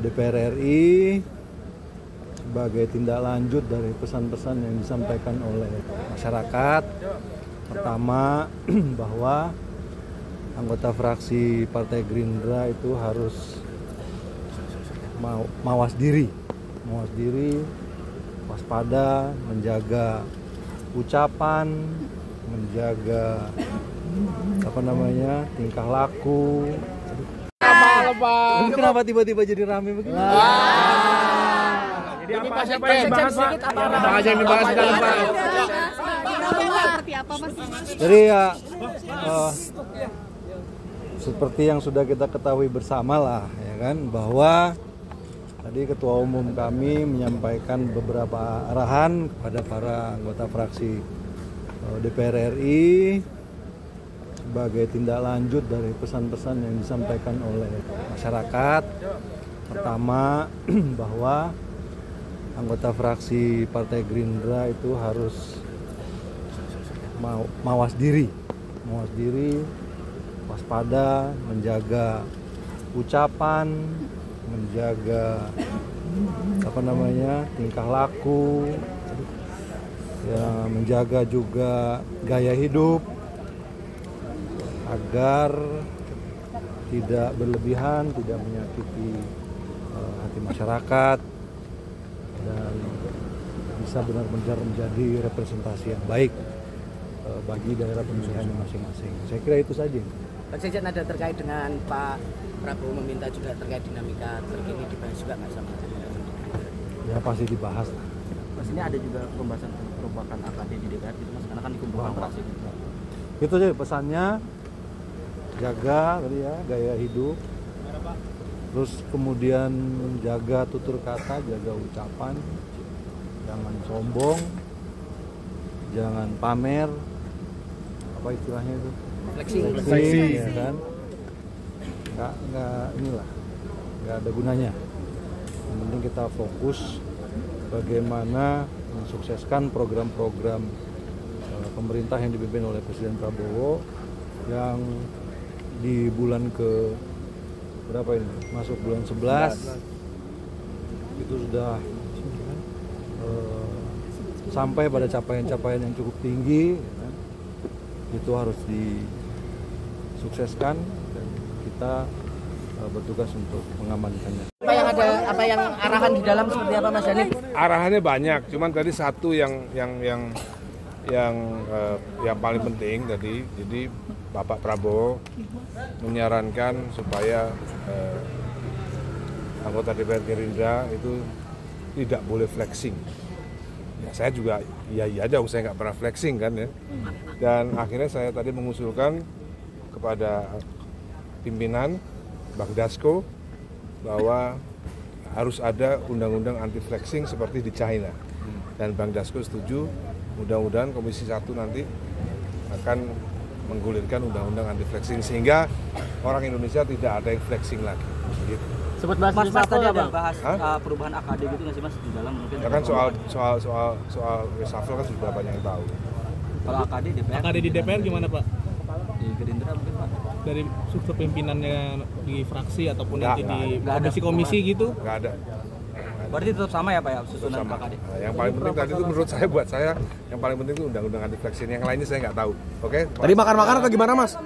DPR RI sebagai tindak lanjut dari pesan-pesan yang disampaikan oleh masyarakat. Pertama, bahwa anggota fraksi Partai Gerindra itu harus mawas diri, waspada, menjaga ucapan, menjaga tingkah laku. Kenapa tiba-tiba jadi rame begini? Jadi apa siapa yang dibahas, Pak? Apa aja yang dibahas di dalam, Pak? Jadi ya seperti yang sudah kita ketahui bersama lah, ya kan, bahwa tadi Ketua Umum kami menyampaikan beberapa arahan kepada para anggota fraksi DPR RI sebagai tindak lanjut dari pesan-pesan yang disampaikan oleh masyarakat. Pertama, bahwa anggota fraksi Partai Gerindra itu harus mawas diri, waspada, menjaga ucapan, menjaga tingkah laku, ya, menjaga juga gaya hidup agar tidak berlebihan, tidak menyakiti hati masyarakat, dan bisa benar-benar menjadi representasi yang baik bagi daerah pemilihan masing-masing. Saya kira itu saja. Pak Sekjen, ada terkait dengan Pak Prabowo meminta juga terkait dinamika terkini dibahas juga nggak sama? Ya pasti dibahas. Mas, ini ada juga pembahasan perubahan AKD di DPR gitu, Mas, karena kan dikumpulkan fraksi. Itu aja pesannya, jaga tadi ya gaya hidup, terus kemudian jaga tutur kata, jaga ucapan, jangan sombong, jangan pamer, apa istilahnya itu? Flexing, ya kan? Nggak ada gunanya. Yang penting kita fokus bagaimana mensukseskan program-program pemerintah yang dipimpin oleh Presiden Prabowo yang di bulan ke berapa ini? Masuk bulan 11 itu sudah sampai pada capaian-capaian yang cukup tinggi, ya kan? Itu harus disukseskan dan kita bertugas untuk mengamankannya. Apa yang arahan di dalam seperti apa, Mas Dhani? Arahannya banyak, cuman tadi satu yang paling penting tadi, jadi Bapak Prabowo menyarankan supaya anggota DPR Gerindra itu tidak boleh flexing. Ya, saya juga iya aja, saya nggak pernah flexing kan ya. Dan akhirnya saya tadi mengusulkan kepada pimpinan Bang Dasko bahwa harus ada undang-undang anti flexing seperti di China. Dan Bang Dasko setuju, mudah-mudahan Komisi 1 nanti akan menggulirkan undang-undang anti flexing sehingga orang Indonesia tidak ada yang flexing lagi. Gitu. Sebut bahas Mas tadi ada bahas perubahan AKD gitu nggak sih, Mas, di dalam mungkin? Ya kan soal reshuffle kan sudah banyak yang tahu. Kalau AKD di DPR gimana, Pak? Di Gerindra mungkin, Pak. Dari struktur pimpinannya di fraksi ataupun nanti di komisi-komisi gitu? Nggak ada. Berarti tetap sama ya, Pak, ya, susunan AKD? Nah, yang paling penting tadi itu menurut saya, buat saya yang paling penting itu undang-undang anti flexing. Yang lainnya saya nggak tahu. Oke? Tadi makan-makan atau gimana, Mas?